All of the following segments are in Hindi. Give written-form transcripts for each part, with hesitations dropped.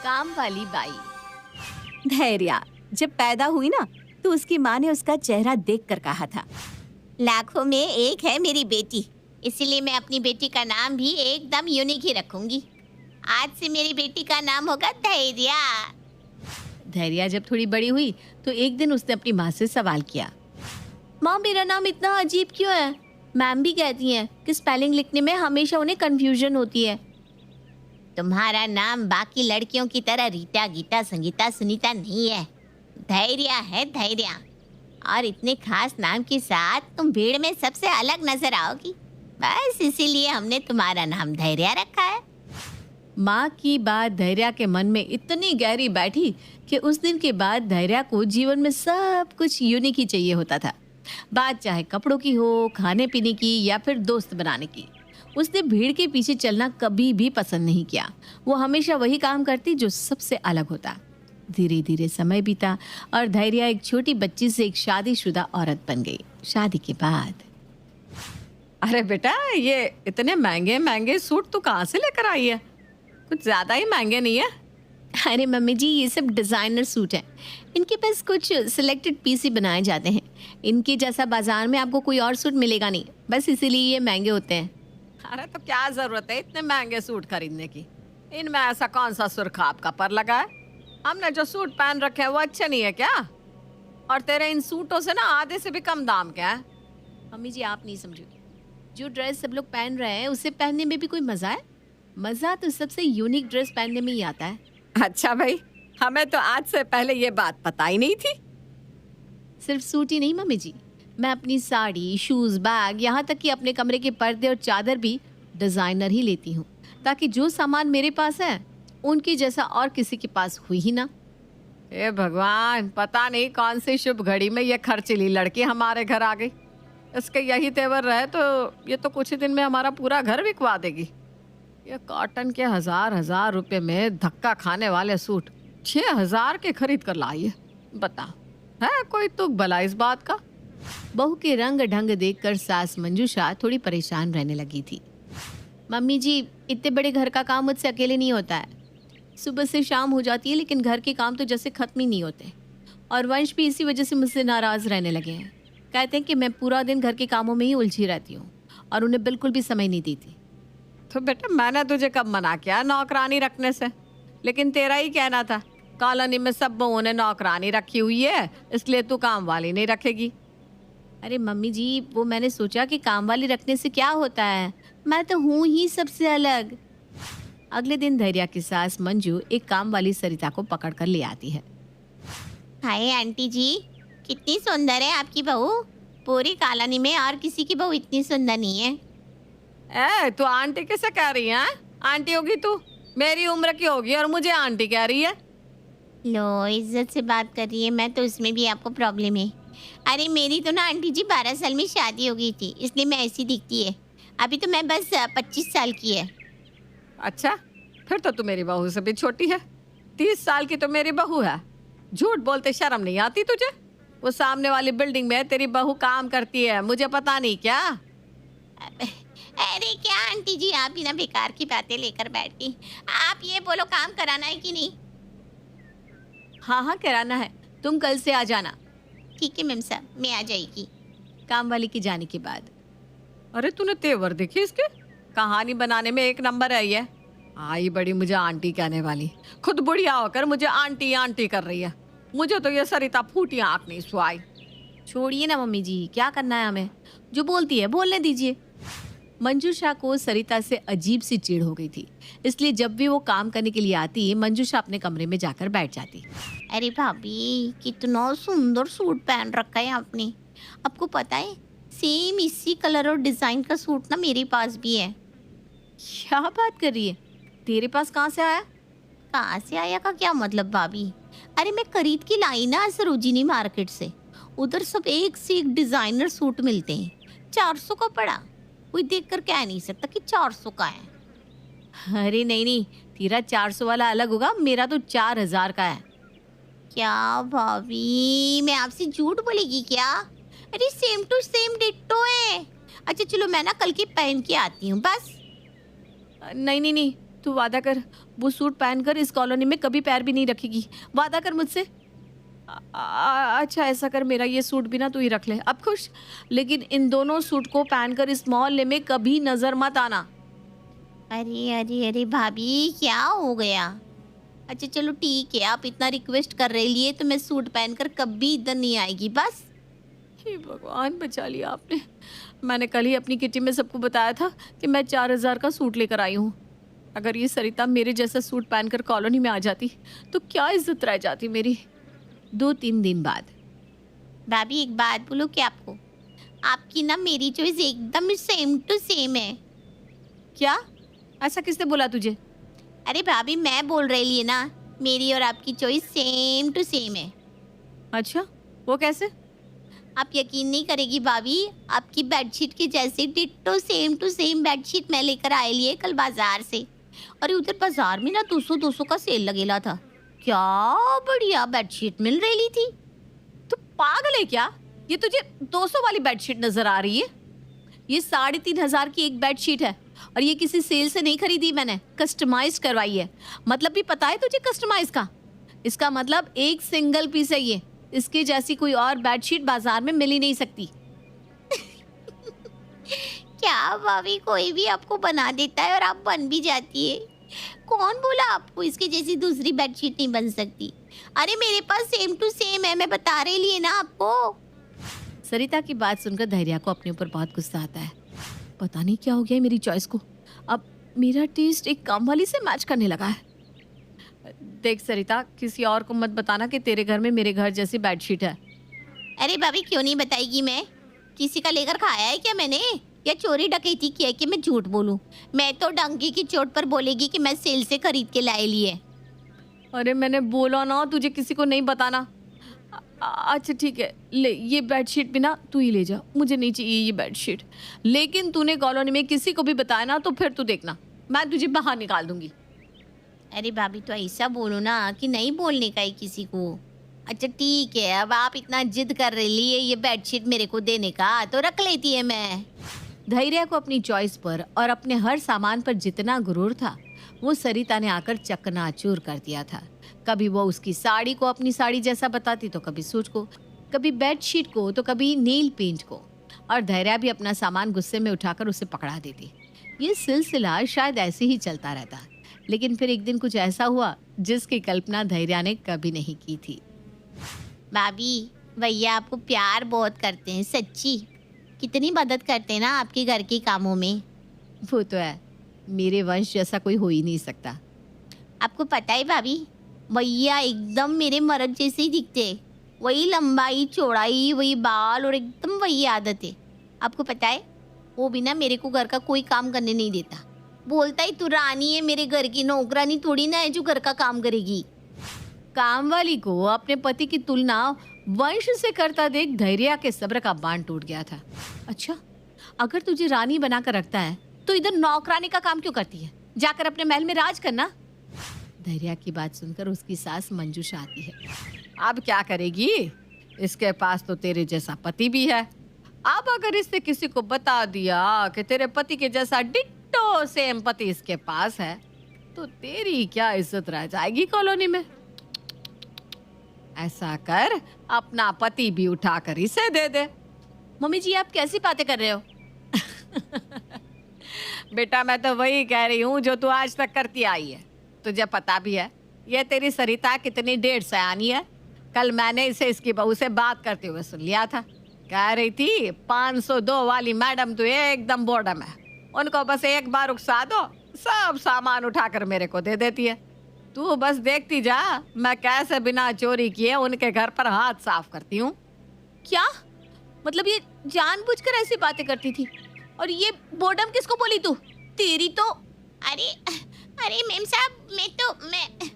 काम वाली बाई। धैर्या जब पैदा हुई ना तो उसकी माँ ने उसका चेहरा देखकर कहा था, लाखों में एक है मेरी बेटी, इसीलिए मैं अपनी बेटी का नाम भी एकदम यूनिक ही रखूंगी। आज से मेरी बेटी का नाम होगा धैर्या। धैर्या जब थोड़ी बड़ी हुई तो एक दिन उसने अपनी माँ से सवाल किया, माँ मेरा नाम इतना अजीब क्यों है? मैम भी कहती हैं कि स्पेलिंग लिखने में हमेशा उन्हें कंफ्यूजन होती है। तुम्हारा नाम बाकी लड़कियों की तरह रीटा, गीता, संगीता, सुनीता नहीं है, धैर्या है, धैर्या। और इतने खास नाम के साथ तुम भीड़ में सबसे अलग नजर आओगी, बस इसीलिए हमने तुम्हारा नाम धैर्या रखा है। माँ की बात धैर्या के मन में इतनी गहरी बैठी कि उस दिन के बाद धैर्या को जीवन में सब कुछ यूनिक ही चाहिए होता था। बात चाहे कपड़ों की हो, खाने पीने की या फिर दोस्त बनाने की। उसने भीड़ के पीछे चलना कभी भी पसंद नहीं किया। वो हमेशा वही काम करती जो सबसे अलग होता। धीरे धीरे समय बीता और धैर्या एक छोटी बच्ची से एक शादीशुदा औरत बन गई। शादी के बाद, अरे बेटा, ये इतने महंगे महंगे सूट तू कहाँ से लेकर आई है? कुछ ज्यादा ही महंगे नहीं है? अरे मम्मी जी, ये सब डिजाइनर सूट हैं। इनके पास कुछ सिलेक्टेड पीस ही बनाए जाते हैं। इनके जैसा बाजार में आपको कोई और सूट मिलेगा नहीं, बस इसीलिए ये महंगे होते हैं। अरे तो क्या जरूरत है इतने महंगे सूट खरीदने की? इनमें ऐसा कौन सा सुर्ख आपका पर लगा है? हमने जो सूट पहन रखे हैं वो अच्छे नहीं है क्या? और तेरे इन सूटों से ना आधे से भी कम दाम क्या है? मम्मी जी, आप नहीं समझोगी। जो ड्रेस सब लोग पहन रहे हैं उसे पहनने में भी कोई मजा है? मजा तो सबसे यूनिक ड्रेस पहनने में ही आता है। अच्छा भाई, हमें तो आज से पहले ये बात पता ही नहीं थी। सिर्फ सूट ही नहीं मम्मी जी, मैं अपनी साड़ी, शूज, बैग, यहाँ तक कि अपने कमरे के पर्दे और चादर भी डिजाइनर ही लेती हूँ, ताकि जो सामान मेरे पास है उनकी जैसा और किसी के पास हुई ही ना। हे भगवान, पता नहीं कौन सी शुभ घड़ी में ये खर्चीली लड़की हमारे घर आ गई। इसके यही तेवर रहे तो ये तो कुछ ही दिन में हमारा पूरा घर बिकवा देगी। ये कॉटन के हजार रुपए में धक्का खाने वाले सूट 6000 के खरीद कर लाई है। बता, है कोई तुक भला इस बात का? बहू के रंग ढंग देखकर सास मंजूषा थोड़ी परेशान रहने लगी थी। मम्मी जी, इतने बड़े घर का काम मुझसे अकेले नहीं होता है। सुबह से शाम हो जाती है लेकिन घर के काम तो जैसे खत्म ही नहीं होते। और वंश भी इसी वजह से मुझसे नाराज रहने लगे हैं। कहते हैं कि मैं पूरा दिन घर के कामों में ही उलझी रहती हूँ और उन्हें बिल्कुल भी समय नहीं देती। तो बेटा, मैंने तुझे कब मना किया नौकरानी रखने से? लेकिन तेरा ही कहना था कॉलोनी में सब बहुओं ने नौकरानी रखी हुई है, इसलिए तू काम वाली नहीं रखेगी। अरे मम्मी जी, वो मैंने सोचा कि काम वाली रखने से क्या होता है, मैं तो हूँ ही सबसे अलग। अगले दिन धैर्या की सास मंजू एक काम वाली सरिता को पकड़ कर ले आती है। हाय आंटी जी, कितनी सुंदर है आपकी बहू। पूरी कॉलोनी में और किसी की बहू इतनी सुंदर नहीं है। तू आंटी कैसे कह रही है? आंटी होगी तू, मेरी उम्र की होगी और मुझे आंटी कह रही है। लो, इज्जत से बात कर रही है, मैं तो उसमें भी आपको प्रॉब्लम है। अरे मेरी तो ना आंटी जी 12 साल में शादी हो गई थी, इसलिए मैं ऐसी दिखती है। अभी तो मैं बस 25 साल की है। अच्छा, फिर तो तू मेरी बहू से भी छोटी है। 30 साल की तो मेरी बहू है। झूठ बोलते शर्म नहीं आती तुझे? वो सामने वाली बिल्डिंग में तेरी बहू काम करती है, मुझे पता नहीं क्या? अरे क्या आंटी जी, आप बिना बेकार की बातें लेकर बैठ गई। आप ये बोलो, काम कराना है कि नहीं? हाँ हाँ, कराना है। तुम कल से आ जाना। ठीक है मैम साहब, मैं आ जाएगी। काम वाली की जाने के बाद, अरे तूने तेवर देखी इसके? कहानी बनाने में एक नंबर है ये। आई बड़ी मुझे आंटी कहने वाली, खुद बुढ़िया होकर मुझे आंटी आंटी कर रही है। मुझे तो ये सरिता फूटी आंख नहीं सुहाई। छोड़िए ना मम्मी जी, क्या करना है हमें? जो बोलती है बोलने दीजिए। मंजूषा को सरिता से अजीब सी चिढ़ हो गई थी, इसलिए जब भी वो काम करने के लिए आती मंजूषा अपने कमरे में जाकर बैठ जाती। अरे भाभी, कितना सुंदर सूट पहन रखा है आपने। आपको पता है, सेम इसी कलर और डिजाइन का सूट ना मेरे पास भी है। क्या बात कर रही है? तेरे पास कहाँ से आया? कहाँ से आया का क्या मतलब भाभी? अरे मैं खरीद के लाई ना सरोजिनी मार्केट से। उधर सब एक से एक डिजाइनर सूट मिलते हैं। 400 का पड़ा। कोई देखकर कह नहीं सकता कि 400 का है। अरे नहीं नहीं, तेरा 400 वाला अलग होगा, मेरा तो 4000 का है। क्या भाभी, मैं आपसे झूठ बोलेगी क्या? अरे सेम टू सेम डिट्टो है। अच्छा चलो, मैं ना कल के पहन के आती हूँ बस। नहीं नहीं नहीं, तू वादा कर, वो सूट पहनकर इस कॉलोनी में कभी पैर भी नहीं रखेगी। वादा कर मुझसे। अच्छा ऐसा कर, मेरा ये सूट भी ना तू ही रख ले, अब खुश। लेकिन इन दोनों सूट को पहनकर इस मोहल्ले में कभी नजर मत आना। अरे अरे अरे भाभी, क्या हो गया? अच्छा चलो ठीक है, आप इतना रिक्वेस्ट कर रहे लिए तो मैं सूट पहनकर कभी इधर नहीं आएगी बस। हे भगवान, बचा लिया आपने। मैंने कल ही अपनी किटी में सबको बताया था कि मैं 4,000 का सूट लेकर आई हूँ। अगर ये सरिता मेरे जैसा सूट पहनकर कॉलोनी में आ जाती तो क्या इज्जत रह जाती मेरी। 2-3 दिन बाद। भाभी एक बात बोलो क्या आपको? आपकी ना मेरी चॉइस एकदम सेम टू सेम है। क्या? ऐसा किसने बोला तुझे? अरे भाभी मैं बोल रही ना, मेरी और आपकी चॉइस सेम टू सेम है। अच्छा, वो कैसे? आप यकीन नहीं करेगी भाभी, आपकी बेडशीट के जैसे ditto same to same bedsheet मैं लेकर आए लिए कल बाजार से। और उधर बाजार में ना 200 का सेल लगेला था। क्या बढ़िया बेडशीट मिल रही थी। तू पागल है क्या? ये तुझे 200 वाली बेडशीट नजर आ रही है? ये 3,500 की एक बेडशीट है और ये किसी सेल से नहीं खरीदी मैंने, कस्टमाइज करवाई है। मतलब भी पता है तुझे कस्टमाइज का? इसका मतलब एक सिंगल पीस है ये। इसके जैसी कोई और बेडशीट बाजार में मिल ही नहीं सकती। क्या भाभी, कोई भी आपको बना देता है और आप बन भी जाती है। कौन बोला आपको इसके जैसी दूसरी बेडशीट नहीं बन सकती? अरे मेरे पास सेम टू सेम है, मैं बता रही लिए ना आपको। सरिता की बात सुनकर धैर्या को अपने ऊपर बहुत गुस्सा आता है। पता नहीं क्या हो गया है मेरी चॉइस को। अब मेरा टेस्ट एक काम वाली से मैच करने लगा है। देख सरिता, किसी और को मत बताना कि तेरे घर में मेरे घर जैसी बेडशीट है। अरे भाभी क्यों नहीं बताएगी मैं? किसी का लेकर खाया है क्या मैंने? या चोरी डकैती किया है कि मैं झूठ बोलूं? मैं तो डंकी की चोट पर बोलेगी कि मैं सेल से खरीद के लाई लिए। अरे मैंने बोला ना तुझे किसी को नहीं बताना। अच्छा ठीक है, ले ये बेडशीट भी ना तू ही ले जा, मुझे नहीं चाहिए ये बेडशीट। लेकिन तूने कॉलोनी में किसी को भी बताया ना तो फिर तू देखना, मैं तुझे बाहर निकाल दूंगी। अरे भाभी तो ऐसा बोलो ना कि नहीं बोलने का है किसी को। अच्छा ठीक है, अब आप इतना जिद कर रही है ये बेडशीट मेरे को देने का, तो रख लेती है मैं। धैर्या को अपनी चॉइस पर और अपने हर सामान पर जितना गुरूर था वो सरिता ने आकर चकनाचूर कर दिया था। कभी वो उसकी साड़ी को अपनी साड़ी जैसा बताती तो कभी सूट को, कभी बेडशीट को तो कभी नेल पेंट को। और धैर्या भी अपना सामान गुस्से में उठाकर उसे पकड़ा देती। ये सिलसिला शायद ऐसे ही चलता रहता। लेकिन फिर एक दिन कुछ ऐसा हुआ जिसकी कल्पना धैर्या ने कभी नहीं की थी। भाभी भैया आपको प्यार बहुत करते हैं, सच्ची। कितनी मदद करते हैं ना आपके घर के कामों में। वो तो है, मेरे वंश जैसा कोई हो ही नहीं सकता। आपको पता है भाभी, भैया एकदम मेरे मर्द जैसे ही दिखते। वही लंबाई चौड़ाई, वही बाल और एकदम वही आदत है। आपको पता है, वो भी ना मेरे को घर का कोई काम करने नहीं देता। बोलता ही तू रानी है मेरे घर की, नौकरानी थोड़ी ना है जो घर का काम करेगी। काम वाली को अपने पति की तुलना वंश से करता देख धैर्या के सब्र का बांध टूट गया था। अच्छा, अगर तुझे रानी बनाकर रखता है तो इधर नौकरानी का काम क्यों करती है? जाकर अपने महल में राज करना। धैर्या की बात सुनकर उसकी सास मंजूषा आती है। अब क्या करेगी? इसके पास तो तेरे जैसा पति भी है। अब अगर इसने किसी को बता दिया कि तेरे पति के जैसा डिट्टो सेम पति इसके पास है तो तेरी क्या इज्जत रह जाएगी कॉलोनी में। ऐसा कर, अपना पति भी उठाकर इसे दे दे। मम्मी जी, आप कैसी बातें कर रहे हो? बेटा, मैं तो वही कह रही हूँ जो तू आज तक करती आई है। तुझे पता भी है ये तेरी सरिता कितनी डेढ़ सयानी है। कल मैंने इसे इसकी बहू से बात करते हुए सुन लिया था। कह रही थी 502 वाली मैडम तो एकदम बॉर्डम है, उनको बस एक बार उकसा दो, सब सामान उठाकर मेरे को दे देती है। तू बस देखती जा मैं कैसे बिना चोरी किए उनके घर पर हाथ साफ करती हूँ। क्या मतलब ये जानबूझकर ऐसी बातें करती थी? और ये बोर्डम किसको बोली तू? तेरी तो अरे अरे मेम साहब, मैं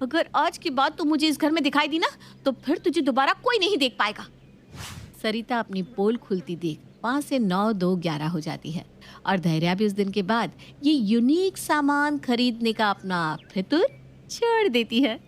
अगर आज की बात तो मुझे इस घर में दिखाई दी ना तो फिर तुझे दोबारा कोई नहीं देख पाएगा। सरिता अपनी पोल खुलती देख 5 से 9 2 11 हो जाती है और धैर्या भी उस दिन के बाद ये यूनिक सामान खरीदने का अपना फितूर छोड़ देती है।